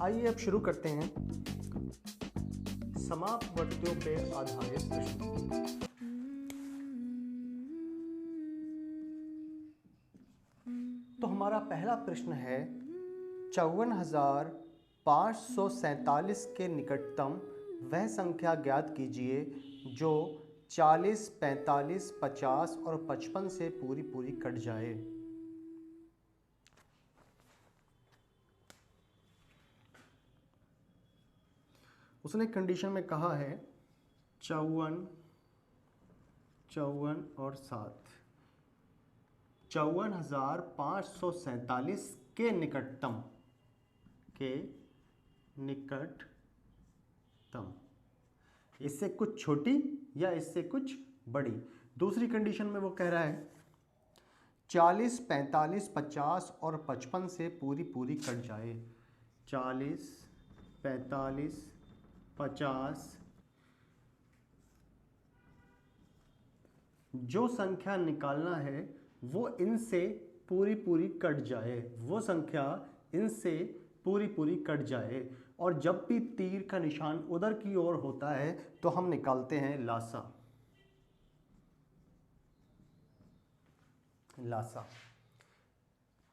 आइए अब शुरू करते हैं समापवर्तियों पे आधारित प्रश्न। तो हमारा पहला प्रश्न है 54,547 के निकटतम वह संख्या ज्ञात कीजिए जो 40, 45, 50 और 55 से पूरी पूरी कट जाए। उसने कंडीशन में कहा है 54, 54 और 7, 54,547 के निकटतम इससे कुछ छोटी या इससे कुछ बड़ी। दूसरी कंडीशन में वो कह रहा है 40, 45, 50 और 55 से पूरी पूरी कट जाए। 40, 45, 50 जो संख्या निकालना है वो इनसे पूरी पूरी कट जाए, वो संख्या इनसे पूरी पूरी कट जाए। और जब भी तीर का निशान उधर की ओर होता है तो हम निकालते हैं लासा।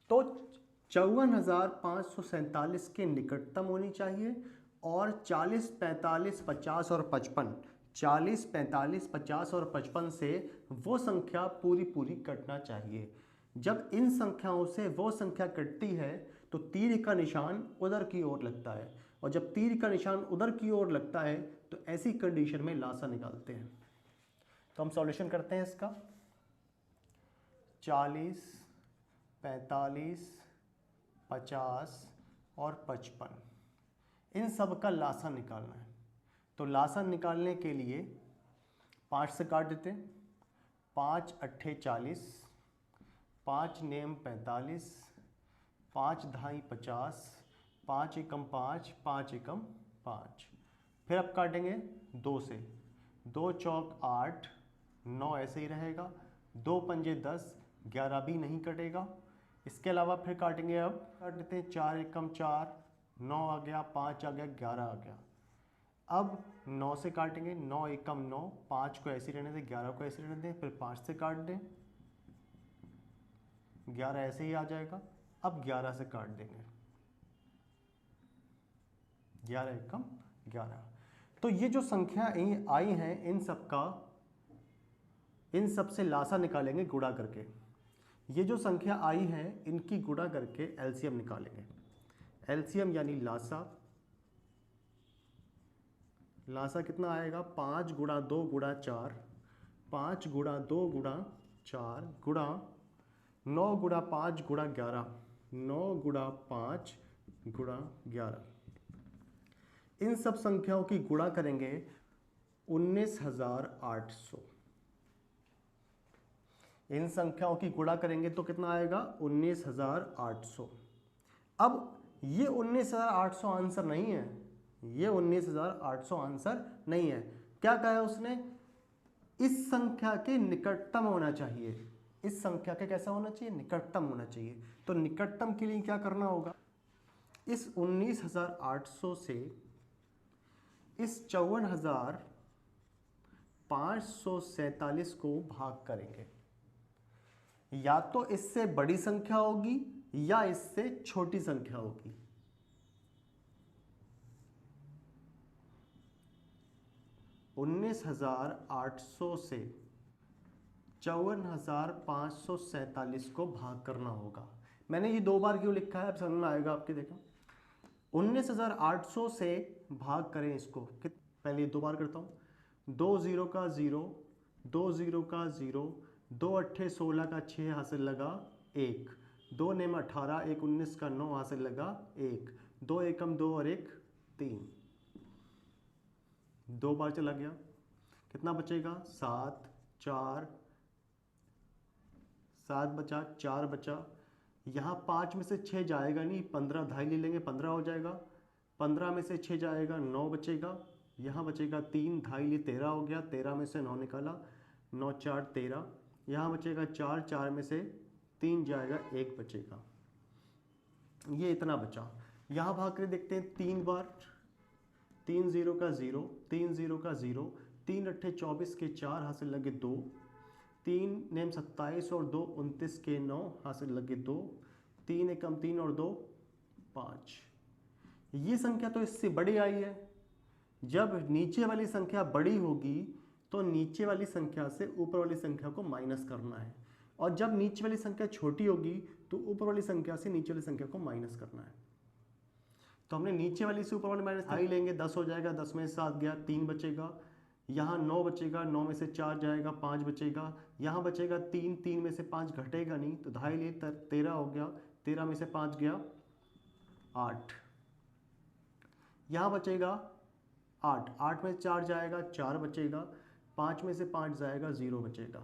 तो 54,547 के निकटतम होनी चाहिए और 40, 45, 50 और 55, 40, 45, 50 और 55 से वो संख्या पूरी पूरी कटना चाहिए। जब इन संख्याओं से वो संख्या कटती है तो तीर का निशान उधर की ओर लगता है, और जब तीर का निशान उधर की ओर लगता है तो ऐसी कंडीशन में लासा निकालते हैं। तो हम सॉल्यूशन करते हैं इसका। 40, 45, 50 और 55 इन सब का लासा निकालना है। तो लासा निकालने के लिए 5 से काट देते हैं। 5 अट्ठे 40, 5 नेम 45, 5 धाई 50, 5 एकम 5, 5 एकम 5। फिर अब काटेंगे 2 से। 2 चौक 8, 9 ऐसे ही रहेगा। 2 पंजे 10, 11 भी नहीं कटेगा। इसके अलावा फिर काटेंगे, अब काट देते हैं 4 एकम 4, 9 आ गया, 5 आ गया, 11 आ गया। अब 9 से काटेंगे। 9 एकम 9, 5 को ऐसे रहने दें, 11 को ऐसे रहने दें। फिर 5 से काट दें, 11 ऐसे ही आ जाएगा। अब 11 से काट देंगे, 11 एकम 11। तो ये जो संख्या आई हैं इन सब से लासा निकालेंगे गुणा करके। ये जो संख्या आई है इनकी गुणा करके एलसीएम निकालेंगे। एलसीएम यानी लासा कितना आएगा? 5 गुणा 2 गुणा 4, 5 गुणा 2 गुणा 4 गुणा 9 गुणा 5 गुणा 11, 9 गुणा 5 गुणा 11। इन सब संख्याओं की गुणा करेंगे 19,800। इन संख्याओं की गुणा करेंगे तो कितना आएगा? 19,800। अब ये 19,800 आंसर नहीं है, ये 19,800 आंसर नहीं है। क्या कहा है उसने? इस संख्या के निकटतम होना चाहिए। इस संख्या के कैसा होना चाहिए? निकटतम होना चाहिए। तो निकटतम के लिए क्या करना होगा? इस 19,800 से इस 54,547 को भाग करेंगे। या तो इससे बड़ी संख्या होगी या इससे छोटी संख्या होगी। उन्नीस 19,800 से 54,547 को भाग करना होगा। मैंने ये 2 बार क्यों लिखा है अब समझ में आएगा आपके। देखो 19,800 से भाग करें इसको, पहले 2 बार करता हूँ। 2 0 का 0, 2 0 का 0, 2 अट्ठे 16 का 6 हासिल लगा 1, 2 नेम 18, 1 19 का 9 हासिल लगा 1, 2 एकम 2 और 1 3। 2 बार चला गया, कितना बचेगा? 7, 4, 7 बचा, 4 बचा। यहाँ 5 में से 6 जाएगा नहीं, 15 धाई ले लेंगे, 15 हो जाएगा। 15 में से 6 जाएगा, 9 बचेगा। यहाँ बचेगा 3, धाई लिए 13 हो गया। 13 में से 9 निकाला, 9 4 13। यहाँ बचेगा 4, 4 में से 3 जाएगा, 1 बचेगा। ये इतना बचा। यहाँ भाग कर देखते हैं 3 बार, 3 0 का 0, 3 0 का 0, 3 अट्ठे 24 के 4 हासिल लगे 2, 3 नेम 27 और 2 29 के 9 हासिल लगे 2, 3 एकम 3 और 2 5। ये संख्या तो इससे बड़ी आई है। जब नीचे वाली संख्या बड़ी होगी तो नीचे वाली संख्या से ऊपर वाली संख्या को माइनस करना है, और जब नीचे वाली संख्या छोटी होगी तो ऊपर वाली संख्या से नीचे वाली संख्या को माइनस करना है। तो हमने नीचे वाली से ऊपर वाली माइनस आई लेंगे, 10 हो जाएगा, 10 में से 7 गया, 3 बचेगा, यहाँ 9 बचेगा, 9 में से 4 जाएगा, 5 बचेगा, यहाँ बचेगा 3, 3 में से 5 घटेगा नहीं तो 2.5 लिए 13 हो गया, 13 में से 5 गया 8, यहाँ बचेगा 8, 8 में 4 जाएगा, 4 बचेगा, 5 में से 5 जाएगा, 0 बचेगा।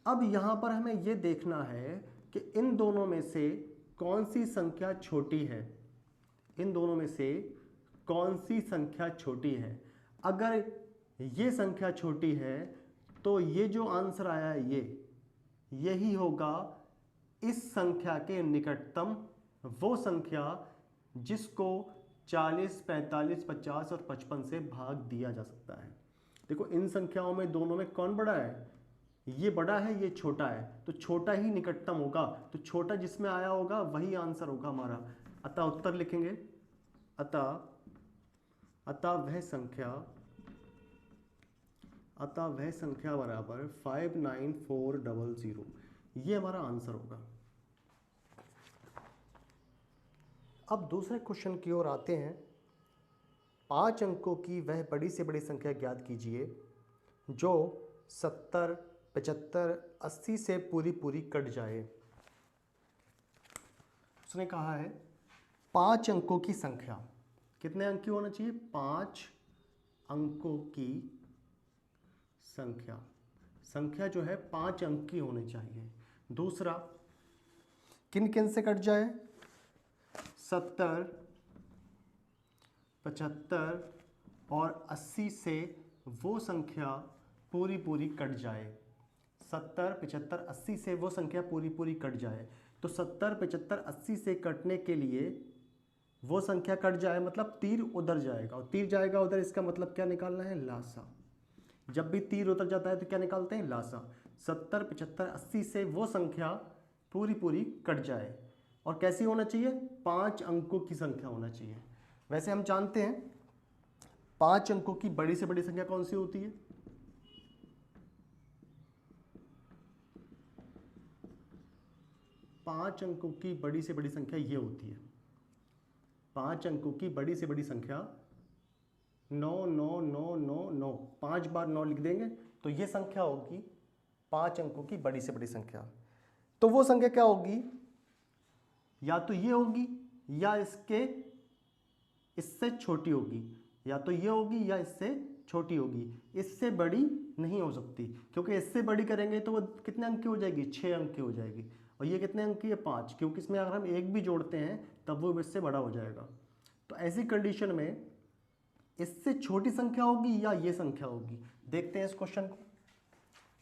अब यहाँ पर हमें ये देखना है कि इन दोनों में से कौन सी संख्या छोटी है, इन दोनों में से कौन सी संख्या छोटी है। अगर ये संख्या छोटी है तो ये जो आंसर आया है यही होगा इस संख्या के निकटतम वो संख्या जिसको 40, 45, 50 और 55 से भाग दिया जा सकता है। देखो इन संख्याओं में दोनों में कौन बड़ा है, ये बड़ा है, ये छोटा है, तो छोटा ही निकटतम होगा, तो छोटा जिसमें आया होगा वही आंसर होगा हमारा। अतः उत्तर लिखेंगे, अतः वह संख्या बराबर 59400, ये हमारा आंसर होगा। अब दूसरे क्वेश्चन की ओर आते हैं। 5 अंकों की वह बड़ी से बड़ी संख्या ज्ञात कीजिए जो 70, 75, 80 से पूरी कट जाए। उसने कहा है 5 अंकों की संख्या, कितने अंक की होना चाहिए, 5 अंकों की संख्या जो है 5 अंक की होनी चाहिए। दूसरा, किन किन से कट जाए, 70, 75 और 80 से वो संख्या पूरी कट जाए। 70, 75, 80 से वो संख्या पूरी कट जाए। तो 70, 75, 80 से कटने के लिए वो संख्या कट जाए मतलब तीर उधर जाएगा, और तीर जाएगा उधर, इसका मतलब क्या निकालना है, लासा। जब भी तीर उधर जाता है तो क्या निकालते हैं, लासा। 70, 75, 80 से वो संख्या पूरी कट जाए, और कैसी होना चाहिए, 5 अंकों की संख्या होना चाहिए। वैसे हम जानते हैं 5 अंकों की बड़ी से बड़ी संख्या कौन सी होती है, पांच अंकों की बड़ी से बड़ी संख्या ये होती है। 5 अंकों की बड़ी से बड़ी संख्या 9 9 9 9 9, 5 बार 9 लिख देंगे तो ये संख्या होगी 5 अंकों की बड़ी से बड़ी संख्या। तो वो संख्या क्या होगी, या तो ये होगी या इससे छोटी होगी, या तो ये होगी या इससे छोटी होगी, इससे बड़ी नहीं हो सकती, क्योंकि इससे बड़ी करेंगे तो वो कितने अंक की हो जाएगी, 6 अंक की हो जाएगी, और ये कितने अंक की है, 5, क्योंकि इसमें अगर हम एक भी जोड़ते हैं तब वो इससे बड़ा हो जाएगा। तो ऐसी कंडीशन में इससे छोटी संख्या होगी या ये संख्या होगी। देखते हैं इस क्वेश्चन को,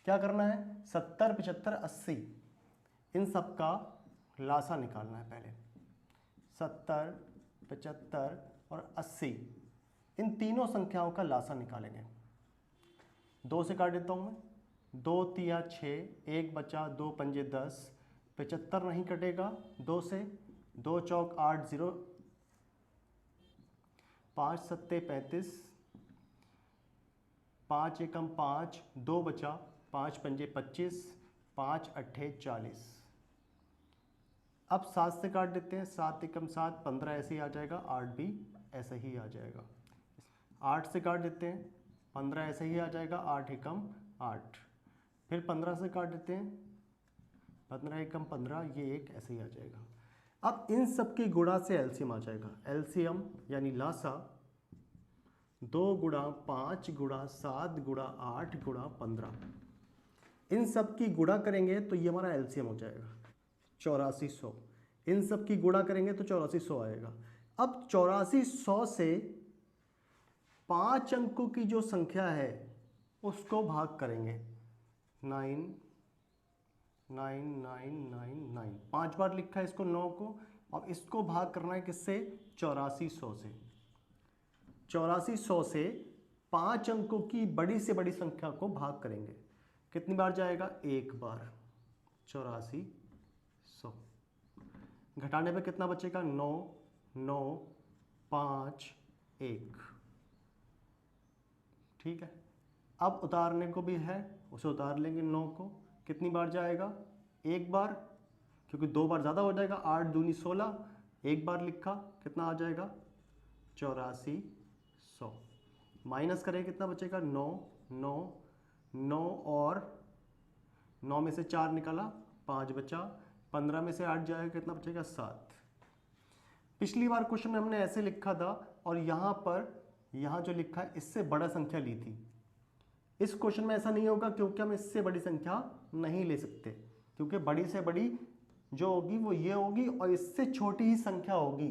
क्या करना है, 70, 75, 80 इन सब का लासा निकालना है पहले। 70, 75 और 80 इन तीनों संख्याओं का लासा निकालेंगे। 2 से काट देता हूँ मैं, 2 तिया 6, 1 बचा, 2 पंजे 10, 75 नहीं कटेगा 2 से, 2 चौक 8, 0, 5 सत्ते 35, 5 एकम 5, 2 बचा, 5 पंजे 25, 5 अट्ठे 40। अब 7 से काट देते हैं, 7 एकम 7, 15 ऐसे ही आ जाएगा, 8 भी ऐसे ही आ जाएगा। 8 से काट देते हैं, 15 ऐसे ही आ जाएगा, 8 एकम 8। फिर 15 से काट देते हैं, 15 एकम 15, ये एक ऐसे ही आ जाएगा। अब इन सब के गुणा से एलसीएम आ जाएगा। एलसीएम यानी लासा 2 गुणा 5 गुणा 7 गुणा 8 गुणा 15, इन सब की गुणा करेंगे तो ये हमारा एलसीएम हो जाएगा 8400। इन सब की गुणा करेंगे तो 8400 आएगा। अब 8400 से 5 अंकों की जो संख्या है उसको भाग करेंगे, 9 9 9 9 9, 5 बार लिखा है इसको 9 को, और इसको भाग करना है किससे? 8400 से। 8400 से 5 अंकों की बड़ी से बड़ी संख्या को भाग करेंगे। कितनी बार जाएगा? एक बार। 8400 घटाने पे कितना बचेगा? 9 9 5 1। ठीक है, अब उतारने को भी है, उसे उतार लेंगे 9 को। कितनी बार जाएगा? एक बार, क्योंकि 2 बार ज़्यादा हो जाएगा। 8 दूनी 16, एक बार लिखा, कितना आ जाएगा? 8400। माइनस करें कितना बचेगा? 9 9 9 और 9 में से 4 निकाला, 5 बचा। 15 में से 8 जाएगा, कितना बचेगा? 7। पिछली बार क्वेश्चन में हमने ऐसे लिखा था और यहाँ जो लिखा है इससे बड़ा संख्या ली थी। इस क्वेश्चन में ऐसा नहीं होगा, क्योंकि हम इससे बड़ी संख्या नहीं ले सकते, क्योंकि बड़ी से बड़ी जो होगी वो ये होगी और इससे छोटी ही संख्या होगी,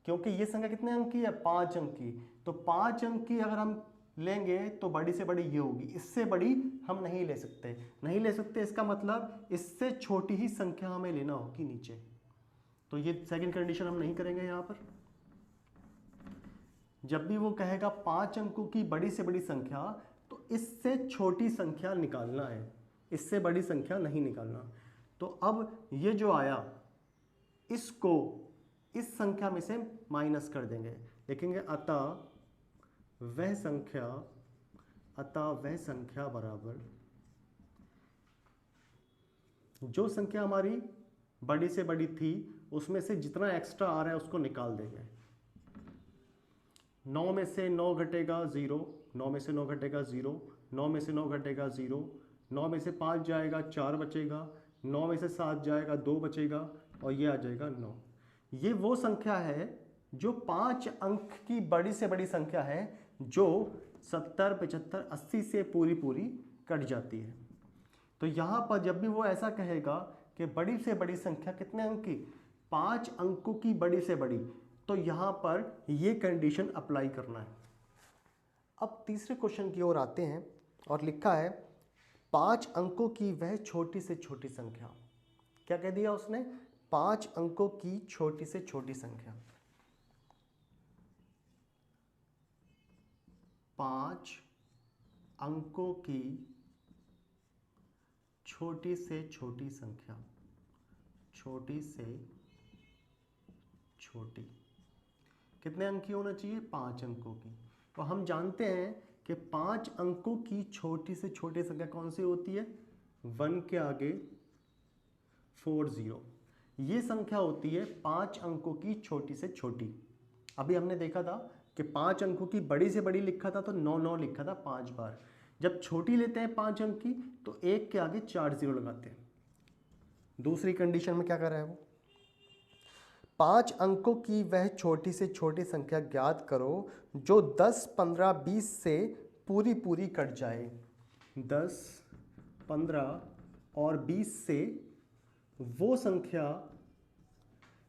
क्योंकि ये संख्या कितने अंक की है? 5 अंक की। तो 5 अंक की अगर हम लेंगे तो बड़ी से बड़ी ये होगी, इससे बड़ी हम नहीं ले सकते। इसका मतलब इससे छोटी ही संख्या हमें लेना होगी नीचे। तो ये सेकंड कंडीशन हम नहीं करेंगे यहाँ पर। जब भी वो कहेगा 5 अंकों की बड़ी से बड़ी संख्या, तो इससे छोटी संख्या निकालना है, इससे बड़ी संख्या नहीं निकालना। तो अब ये जो आया, इसको इस संख्या में से माइनस कर देंगे, लिखेंगे अतः वह संख्या बराबर, जो संख्या हमारी बड़ी से बड़ी थी उसमें से जितना एक्स्ट्रा आ रहा है उसको निकाल देंगे। 9 में से 9 घटेगा 0, 9 में से 9 घटेगा 0, 9 में से 9 घटेगा 0, 9 में से 5 जाएगा 4 बचेगा, 9 में से 7 जाएगा 2 बचेगा और ये आ जाएगा 9। ये वो संख्या है जो 5 अंक की बड़ी से बड़ी संख्या है, जो 70, 75, 80 से पूरी कट जाती है। तो यहाँ पर जब भी वो ऐसा कहेगा कि बड़ी से बड़ी संख्या कितने अंक की? 5 अंकों की बड़ी से बड़ी, तो यहाँ पर ये कंडीशन अप्लाई करना है। अब तीसरे क्वेश्चन की ओर आते हैं और लिखा है 5 अंकों की वह छोटी से छोटी संख्या। क्या कह दिया उसने? 5 अंकों की छोटी से छोटी संख्या। 5 अंकों की छोटी से छोटी संख्या, छोटी से छोटी कितने अंक की होना चाहिए? 5 अंकों की। तो हम जानते हैं कि 5 अंकों की छोटी से छोटी संख्या कौन सी होती है? 1 के आगे 4 0, ये संख्या होती है 5 अंकों की छोटी से छोटी। अभी हमने देखा था कि 5 अंकों की बड़ी से बड़ी लिखा था तो 9 9 लिखा था 5 बार। जब छोटी लेते हैं 5 अंक की तो 1 के आगे 4 0 लगाते हैं। दूसरी कंडीशन में क्या कर रहा है वो? 5 अंकों की वह छोटी से छोटी संख्या ज्ञात करो जो 10, 15, 20 से पूरी कट जाए। 10, 15 और 20 से वो संख्या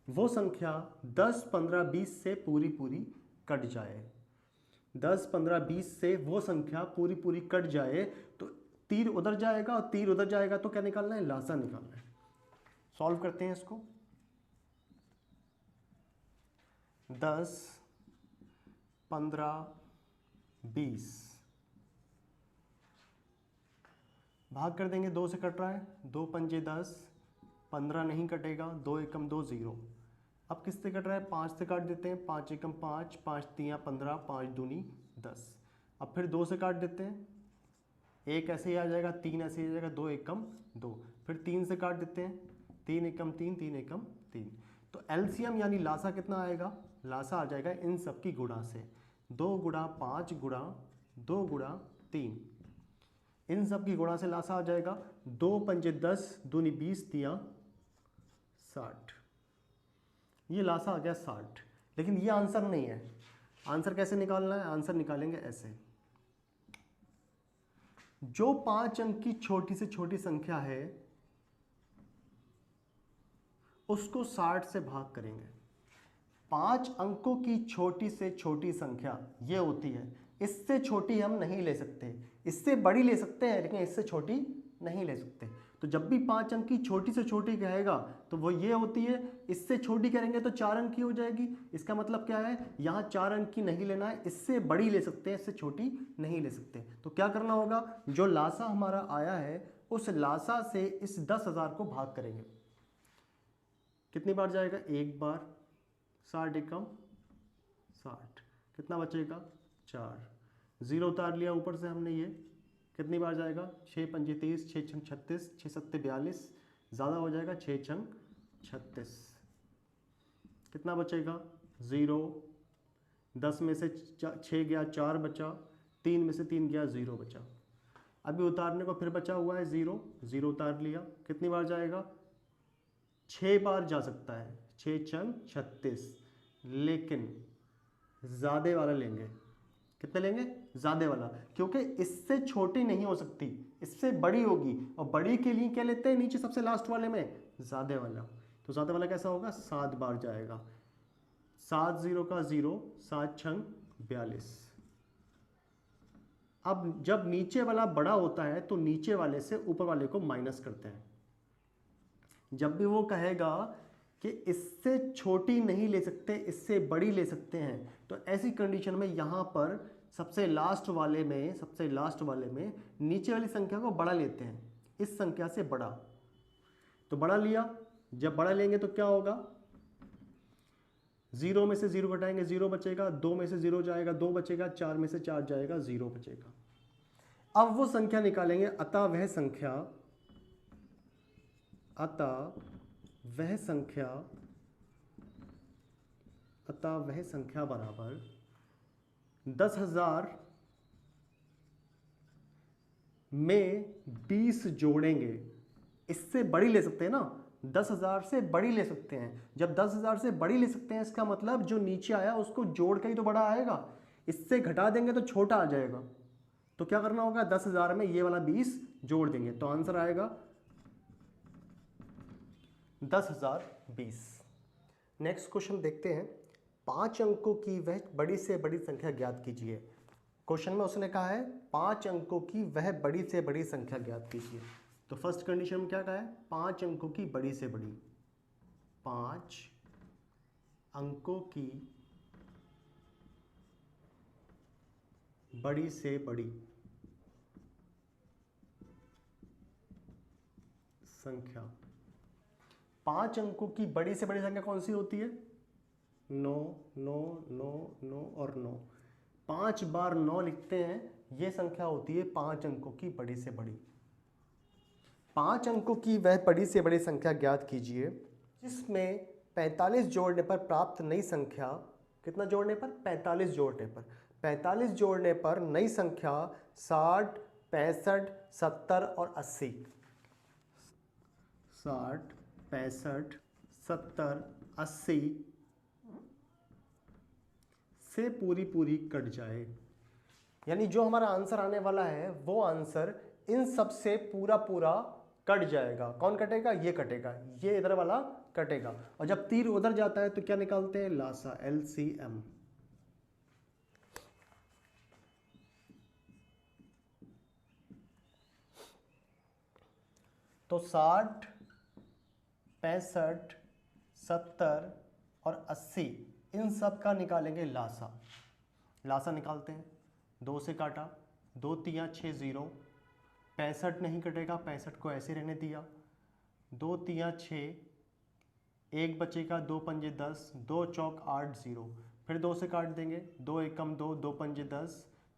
10, 15, 20 से पूरी कट जाए। 10, 15, 20 से वो संख्या पूरी कट जाए तो तीर उधर जाएगा और तीर उधर जाएगा तो क्या निकालना है? लासा निकालना है। सॉल्व करते हैं इसको। 10, 15, 20 भाग कर देंगे। 2 से कट रहा है, 2 पंजे 10, 15 नहीं कटेगा, 2 एकम 2 0। अब किससे कट रहा है? 5 से काट देते हैं, 5 एकम 5, 5 3 15, 5 दूनी 10। अब फिर 2 से काट देते हैं, 1 ऐसे ही आ जाएगा, 3 ऐसे ही आ जाएगा, 2 एकम 2। फिर 3 से काट देते हैं, 3 एकम 3, 3 एकम 3। तो एलसीएम यानी लासा कितना आएगा? लासा आ जाएगा इन सब की गुणा से, 2 गुणा 5 गुणा 2 गुणा 3, इन सब की गुणा से लासा आ जाएगा 2 पंजे 10, दूनी 20, 3 60। ये लासा आ गया 60। लेकिन ये आंसर नहीं है। आंसर कैसे निकालना है? आंसर निकालेंगे ऐसे। जो 5 अंक की छोटी से छोटी संख्या है उसको 60 से भाग करेंगे। 5 अंकों की छोटी से छोटी संख्या ये होती है, इससे छोटी हम नहीं ले सकते, इससे बड़ी ले सकते हैं लेकिन इससे छोटी नहीं ले सकते। तो जब भी 5 अंक की छोटी से छोटी कहेगा तो वो ये होती है, इससे छोटी करेंगे तो 4 अंक की हो जाएगी। इसका मतलब क्या है, यहाँ 4 अंक की नहीं लेना है, इससे बड़ी ले सकते हैं, इससे छोटी नहीं ले सकते। तो क्या करना होगा, जो लासा हमारा आया है उस लासा से इस 10,000 को भाग करेंगे। कितनी बार जाएगा, एक बार, 60 एकम 60, कितना बचेगा 4, जीरो उतार लिया ऊपर से हमने, ये कितनी बार जाएगा, 6 पंजे 30, 6 छंग 36, 6 सत्ते 42, ज़्यादा हो जाएगा 6 छंग 36, कितना बचेगा 0, 10 में से 6 गया 4 बचा, 3 में से 3 गया 0 बचा। अभी उतारने को फिर बचा हुआ है 0, 0 उतार लिया, कितनी बार जाएगा 6 बार जा सकता है, 6 छंग 36, लेकिन ज़्यादा वाला लेंगे। कितने लेंगे, ज़्यादा वाला, क्योंकि इससे छोटी नहीं हो सकती, इससे बड़ी होगी, और बड़ी के लिए क्या लेते हैं, नीचे सबसे लास्ट वाले में ज़्यादा वाला। तो ज़्यादा वाला कैसा होगा, 7 बार जाएगा, 7 0 का 0, 7 छंग 42। अब जब नीचे वाला बड़ा होता है तो नीचे वाले से ऊपर वाले को माइनस करते हैं। जब भी वो कहेगा कि इससे छोटी नहीं ले सकते, इससे बड़ी ले सकते हैं, तो ऐसी कंडीशन में यहाँ पर सबसे लास्ट वाले में नीचे वाली संख्या को बड़ा लेते हैं, इस संख्या से बड़ा। तो बड़ा लिया, जब बड़ा लेंगे तो क्या होगा, 0 में से 0 घटाएंगे 0 बचेगा, 2 में से 0 जाएगा 2 बचेगा, 4 में से 4 जाएगा 0 बचेगा। अब वो संख्या निकालेंगे, अतः वह संख्या बराबर 10,000 में 20 जोड़ेंगे। इससे बड़ी ले सकते हैं ना, 10,000 से बड़ी ले सकते हैं। जब 10,000 से बड़ी ले सकते हैं, इसका मतलब जो नीचे आया उसको जोड़ के ही तो बड़ा आएगा, इससे घटा देंगे तो छोटा आ जाएगा। तो क्या करना होगा, 10,000 में ये वाला 20 जोड़ देंगे, तो आंसर आएगा 10,020। नेक्स्ट क्वेश्चन देखते हैं, 5 अंकों की वह बड़ी से बड़ी संख्या ज्ञात कीजिए। क्वेश्चन में उसने कहा है 5 अंकों की वह बड़ी से बड़ी संख्या ज्ञात कीजिए। तो फर्स्ट कंडीशन में क्या कहा है, 5 अंकों की बड़ी से बड़ी, 5 अंकों की बड़ी से बड़ी संख्या। 5 अंकों की बड़ी से बड़ी संख्या कौन सी होती है, 9 9 9 9 और 9। 5 बार 9 लिखते हैं, ये संख्या होती है 5 अंकों की बड़ी से बड़ी। 5 अंकों की वह बड़ी से बड़ी संख्या ज्ञात कीजिए जिसमें 45 जोड़ने पर प्राप्त नई संख्या, कितना जोड़ने पर, 45 जोड़ने पर, 45 जोड़ने पर नई संख्या 60, 65, 70 और 80। 60, 65, 70, 80 से पूरी कट जाए। यानी जो हमारा आंसर आने वाला है वो आंसर इन सब से पूरा कट जाएगा। कौन कटेगा, ये कटेगा, ये इधर वाला कटेगा। और जब तीर उधर जाता है तो क्या निकालते हैं, लासा, LCM। तो 60, 65, 70 और 80 इन सब का निकालेंगे लासा। लासा निकालते हैं, 2 से काटा, 2 तियाँ 6 0, 65 नहीं कटेगा, 65 को ऐसे रहने दिया, 2 तियाँ 6, 1 बचेगा, 2 पंजे 10, 2 चौक 8 0, फिर 2 से काट देंगे, 2 एकम 2, 2 पंजे 10,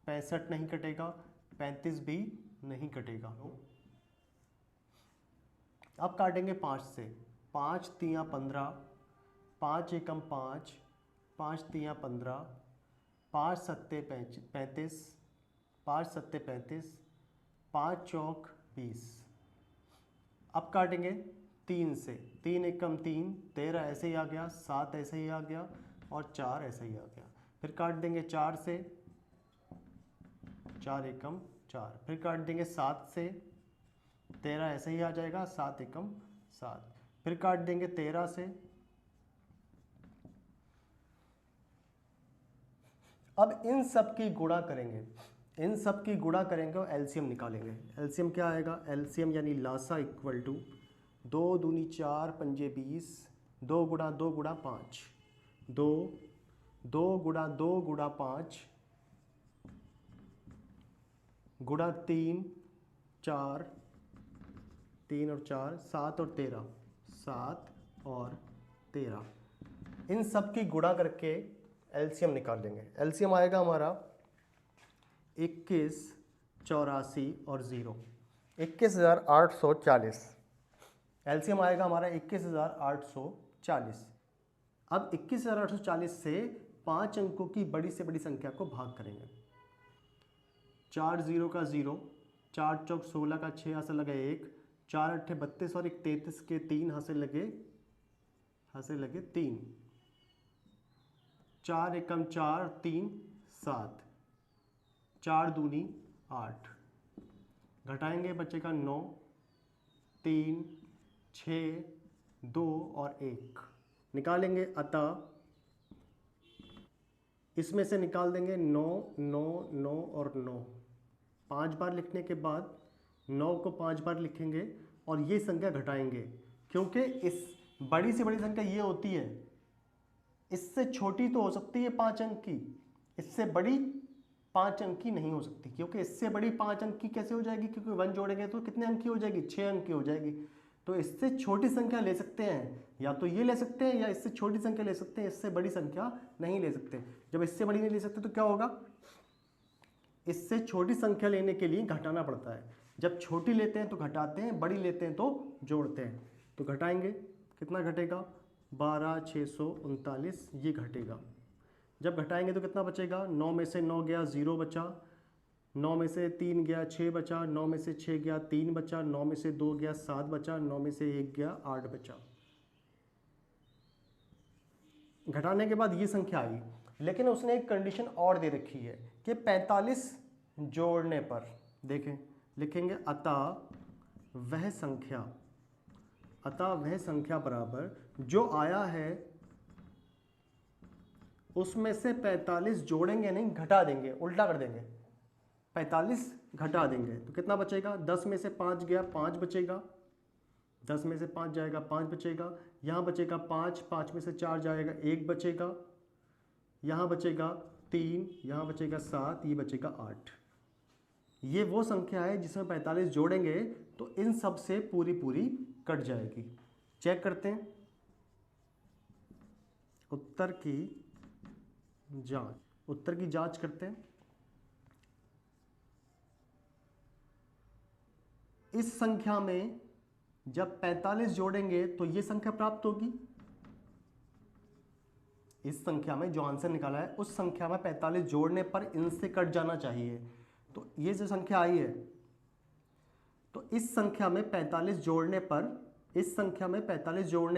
65 नहीं कटेगा, 35 भी नहीं कटेगा। अब काटेंगे 5 से, 5 तियाँ 15, 5 एकम 5, 5 तियाँ 15, 5 सत्ते 35, 5 सत्ते 35, 5 चौक 20। अब काटेंगे 3 से, 3 एकम 3, 13 ऐसे ही आ गया, 7 ऐसे ही आ गया और 4 ऐसे ही आ गया। फिर काट देंगे 4 से, 4 एकम 4, फिर काट देंगे 7 से, 13 ऐसे ही आ जाएगा, 7 एकम 7, फिर काट देंगे 13 से। अब इन सब की गुणा करेंगे, इन सब की गुणा करेंगे और एलसीएम निकालेंगे। एलसीएम क्या आएगा? एलसीएम यानी लासा इक्वल टू 2 दूनी 4 पंजे 20, 2 गुणा 2 गुणा 5, 2 गुणा 2 गुणा 5 गुणा 3 4, 3 और 4 7 और 13, 7 और 13, इन सब की गुणा करके एलसीएम निकाल लेंगे। एलसीएम आएगा हमारा 21, 84 और 0, 21,840। एलसीएम आएगा हमारा 21,840। अब 21,840 से 5 अंकों की बड़ी से बड़ी संख्या को भाग करेंगे। 4 0 का 0, 4 चौक 16 का 6 हाथ से लगे 1, 4 अट्ठे 32 और 1 33 के 3 हाथ से लगे 3, 4 एकम 4, 3 7, 4 दूनी 8, घटाएंगे बचेगा 9, 3 6 2 और 1, निकालेंगे। अतः इसमें से निकाल देंगे 9 9 9 और 9। 5 बार लिखने के बाद 9 को 5 बार लिखेंगे और ये संख्या घटाएंगे, क्योंकि इस बड़ी से बड़ी संख्या ये होती है, इससे छोटी तो हो सकती है 5 अंक की, इससे बड़ी 5 अंक की नहीं हो सकती, क्योंकि इससे बड़ी 5 अंक की कैसे हो जाएगी? क्योंकि 1 जोड़ेंगे तो कितने अंक की हो जाएगी? 6 अंक की हो जाएगी। तो इससे छोटी संख्या ले सकते हैं, या तो ये ले सकते हैं या इससे छोटी संख्या ले सकते हैं, इससे बड़ी संख्या नहीं ले सकते। जब इससे बड़ी नहीं ले सकते तो क्या होगा? इससे छोटी संख्या लेने के लिए घटाना पड़ता है। जब छोटी लेते हैं तो घटाते हैं, बड़ी लेते हैं तो जोड़ते हैं। तो घटाएंगे, कितना घटेगा? 12,639 ये घटेगा। जब घटाएंगे तो कितना बचेगा? 9 में से 9 गया 0 बचा, 9 में से 3 गया 6 बचा, 9 में से 6 गया 3 बचा, 9 में से 2 गया 7 बचा, 9 में से 1 गया 8 बचा। घटाने के बाद ये संख्या आई, लेकिन उसने एक कंडीशन और दे रखी है कि 45 जोड़ने पर, देखें लिखेंगे अतः वह संख्या बराबर जो आया है उसमें से 45 जोड़ेंगे नहीं, घटा देंगे, उल्टा कर देंगे, 45 घटा देंगे तो कितना बचेगा? 10 में से 5 गया 5 बचेगा, 10 में से 5 जाएगा 5 बचेगा, यहाँ बचेगा 5, 5 में से 4 जाएगा 1 बचेगा, यहाँ बचेगा 3, यहाँ बचेगा 7, ये बचेगा 8। ये वो संख्या है जिसमें 45 जोड़ेंगे तो इन सब से पूरी कट जाएगी। चेक करते हैं उत्तर की जांच करते हैं। इस संख्या में जब 45 जोड़ेंगे तो ये संख्या प्राप्त होगी। इस संख्या में जो आंसर निकाला है उस संख्या में 45 जोड़ने पर इनसे कट जाना चाहिए। तो ये जो संख्या आई है, तो इस संख्या में 45 जोड़ने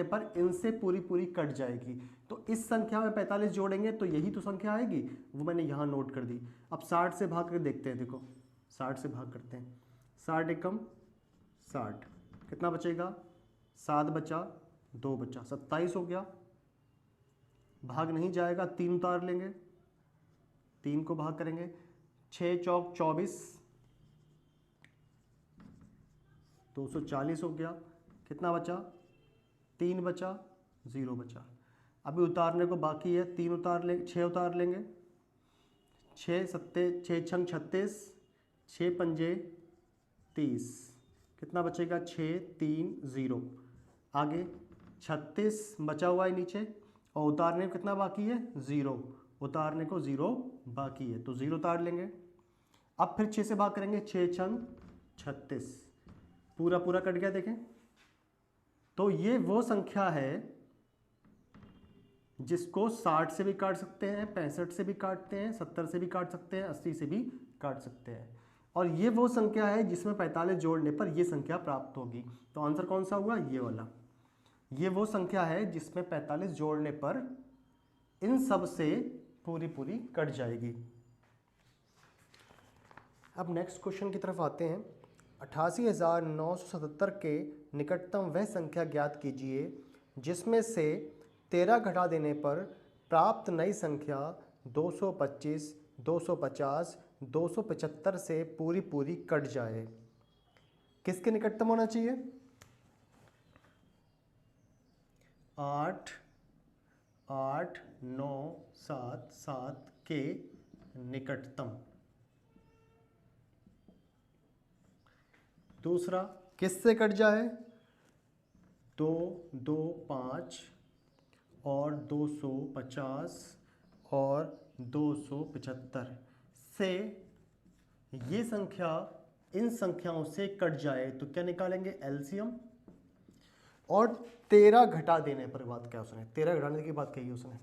पर इनसे पूरी कट जाएगी। तो इस संख्या में 45 जोड़ेंगे तो यही तो संख्या आएगी, वो मैंने यहाँ नोट कर दी। अब 60 से भाग कर देखते हैं, देखो 60 से भाग करते हैं। 60 एकम 60, कितना बचेगा? 7 बचा, 2 बचा, 27 हो गया। भाग नहीं जाएगा, 3 उतार लेंगे, 3 को भाग करेंगे, 6 चौक 24, 240 हो गया। कितना बचा? 3 बचा, 0 बचा। अभी उतारने को बाकी है, 6 उतार लेंगे, 6 छंग 36, 6 पंजे 30, कितना बचेगा? 6 3 0। आगे 36 बचा हुआ है नीचे, और उतारने को कितना बाकी है? 0, उतारने को 0 बाकी है तो 0 उतार लेंगे। अब फिर 6 से भाग करेंगे, 6 छंग 36, पूरा कट गया। देखें तो ये वो संख्या है जिसको 60 से भी काट सकते हैं, 65 से भी काटते हैं, 70 से भी काट सकते हैं, 80 से भी काट सकते हैं, और ये वो संख्या है जिसमें 45 जोड़ने पर ये संख्या प्राप्त होगी। तो आंसर कौन सा हुआ? ये वाला। ये वो संख्या है जिसमें 45 जोड़ने पर इन सब से पूरी कट जाएगी। अब नेक्स्ट क्वेश्चन की तरफ आते हैं। 88,977 के निकटतम वह संख्या ज्ञात कीजिए जिसमें से 13 घटा देने पर प्राप्त नई संख्या 225, 250, 275 से पूरी पूरी कट जाए, किसके निकटतम होना चाहिए? 8 8 9 7 7 के निकटतम। दूसरा किससे कट जाए? 2 2 5 और 250 और 275 से ये संख्या इन संख्याओं से कट जाए तो क्या निकालेंगे? एलसीएम। और 13 घटा देने पर बात क्या उसने, 13 घटाने की बात कही उसने।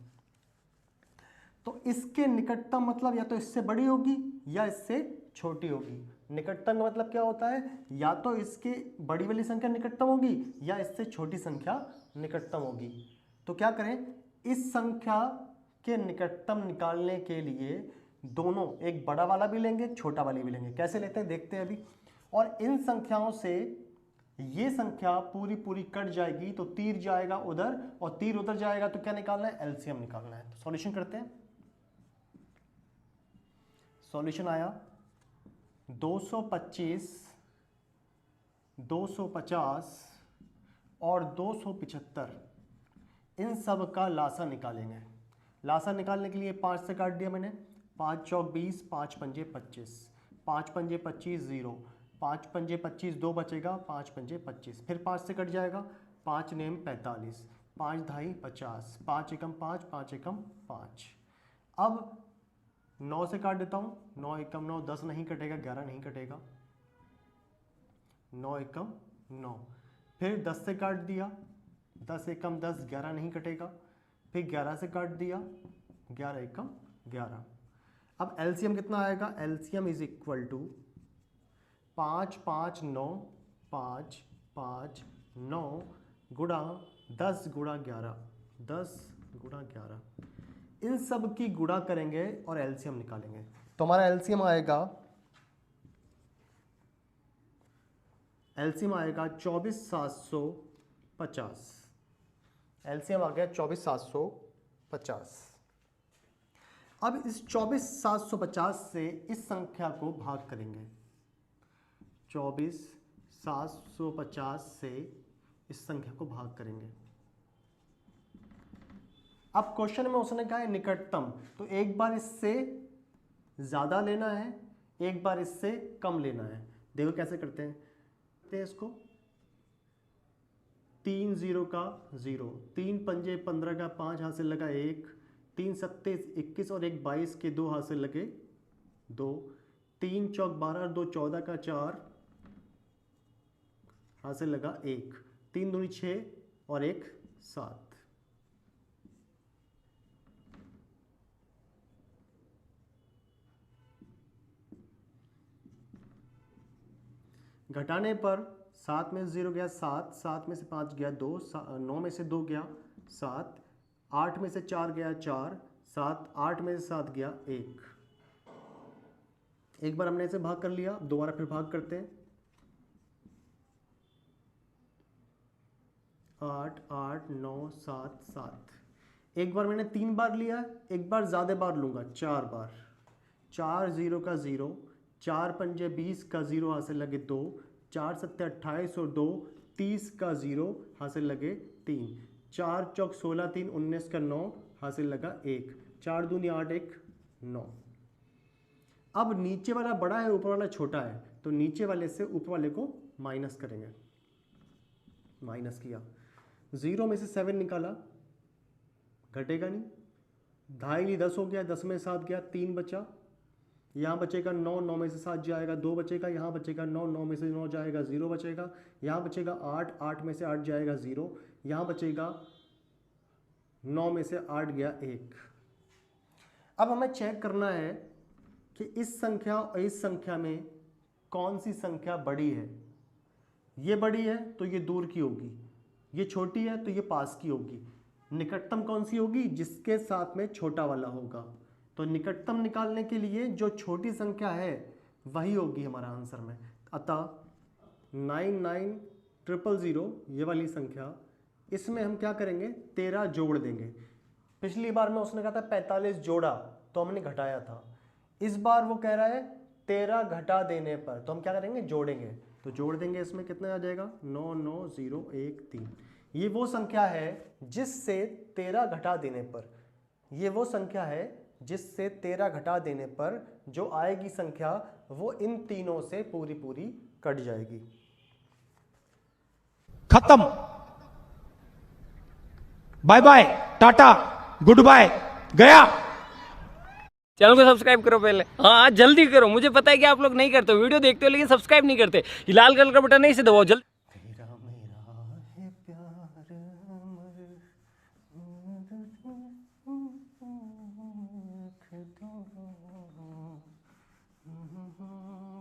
तो इसके निकटतम मतलब या तो इससे बड़ी होगी या इससे छोटी होगी। निकटतम का मतलब क्या होता है? या तो इसकी बड़ी वाली संख्या निकटतम होगी या इससे छोटी संख्या निकटतम होगी। तो क्या करें? इस संख्या के निकटतम निकालने के लिए दोनों, एक बड़ा वाला भी लेंगे एक छोटा वाला भी लेंगे। कैसे लेते हैं देखते हैं अभी। और इन संख्याओं से ये संख्या पूरी पूरी कट जाएगी तो तीर जाएगा उधर और तीर उधर जाएगा तो क्या निकालना है? एलसीएम निकालना है। तो सॉल्यूशन करते हैं। सॉल्यूशन आया 225 250 और 275, इन सब का लासा निकालेंगे। लासा निकालने के लिए 5 से काट दिया मैंने, 5 चौक 20, 5 पंजे 25, 5 पंजे 25 0, 5 पंजे 25 2 बचेगा, 5 पंजे 25, फिर 5 से कट जाएगा, 5 नेम 45, 5 ढाई 50, 5 एकम 5, 5 एकम 5। अब 9 से काट देता हूँ, 9 एकम 9, 10 नहीं कटेगा, 11 नहीं कटेगा, 9 एकम 9। फिर 10 से काट दिया, 10 एकम 10, 11 नहीं कटेगा, फिर 11 से काट दिया, 11 एकम 11। अब एलसीएम कितना आएगा? एलसीएम इज इक्वल टू 5 5 9 5 5 9 गुणा 10 गुणा 11, 10 गुणा 11। इन सब की गुणा करेंगे और एलसीएम निकालेंगे। तो हमारा एलसीएम आएगा 24750। एलसीएम आ गया 24750। अब इस 24750 से इस संख्या को भाग करेंगे। 24750 से इस संख्या को भाग करेंगे। अब क्वेश्चन में उसने कहा है निकटतम, तो एक बार इससे ज्यादा लेना है, एक बार इससे कम लेना है। देखो कैसे करते हैं इसको। 3 0 का 0, 3 पंजे 15 का 5 हाथ से लगा 1, 3 सत्ते 21 और 1 22 के 2 हाथ से लगे 2, 3 चौक 12 और 2 14 का 4 हाथ से लगा 1, 3 दूनी 6 और 1 7। घटाने पर 7 में से 0 गया 7, 7 में से 5 गया 2, 9 में से 2 गया 7, 8 में से 4 गया 4, 7 8 में से 7 गया 1। एक बार हमने इसे भाग कर लिया, दोबारा फिर भाग करते हैं। 8 8 9 7 7। एक बार मैंने 3 बार लिया, एक बार ज़्यादा बार लूँगा 4 बार। 4 0 का 0, 4 पंजे 20 का 0 हाथ से लगे 2, 4 सत्ते 28 और 2 30 का 0 हाथ से लगे 3, 4 चौक 16 3 19 का 9 हाथ से लगा 1, 4 दूनी 8 1 9। अब नीचे वाला बड़ा है ऊपर वाला छोटा है, तो नीचे वाले से ऊपर वाले को माइनस करेंगे। माइनस किया, 0 में से 7 निकाला, घटेगा नहीं, 2.5 10 हो गया, 10 में 7 गया, 3 बचा, यहाँ बचेगा 9, 9 में से 7 जाएगा 2 बचेगा, यहाँ बचेगा 9, 9 में से 9 जाएगा 0 बचेगा, यहाँ बचेगा 8, 8 में से 8 जाएगा 0, यहाँ बचेगा 9 में से 8 गया 1। अब हमें चेक करना है कि इस संख्या और इस संख्या में कौन सी संख्या बड़ी है। ये बड़ी है तो ये दूर की होगी, ये छोटी है तो ये पास की होगी। निकटतम कौन सी होगी? जिसके साथ में छोटा वाला होगा। तो निकटतम निकालने के लिए जो छोटी संख्या है वही होगी हमारा आंसर में। अतः 99000 ये वाली संख्या, इसमें हम क्या करेंगे? 13 जोड़ देंगे। पिछली बार में उसने कहा था 45 जोड़ा तो हमने घटाया था, इस बार वो कह रहा है 13 घटा देने पर, तो हम क्या करेंगे, जोड़ेंगे। तो जोड़ देंगे, इसमें कितना आ जाएगा, 9 9 0 1 3। ये वो संख्या है जिससे 13 घटा देने पर, ये वो संख्या है जिससे 13 घटा देने पर जो आएगी संख्या वो इन तीनों से पूरी पूरी कट जाएगी। खत्म, bye bye, tata, good bye, गया। चैनल को सब्सक्राइब करो पहले, हाँ जल्दी करो, मुझे पता है कि आप लोग नहीं करते हो, वीडियो देखते हो लेकिन सब्सक्राइब नहीं करते। ये लाल कलर का बटन नहीं से दबाओ जल्दी। तेरा मेरा है प्यार अमर,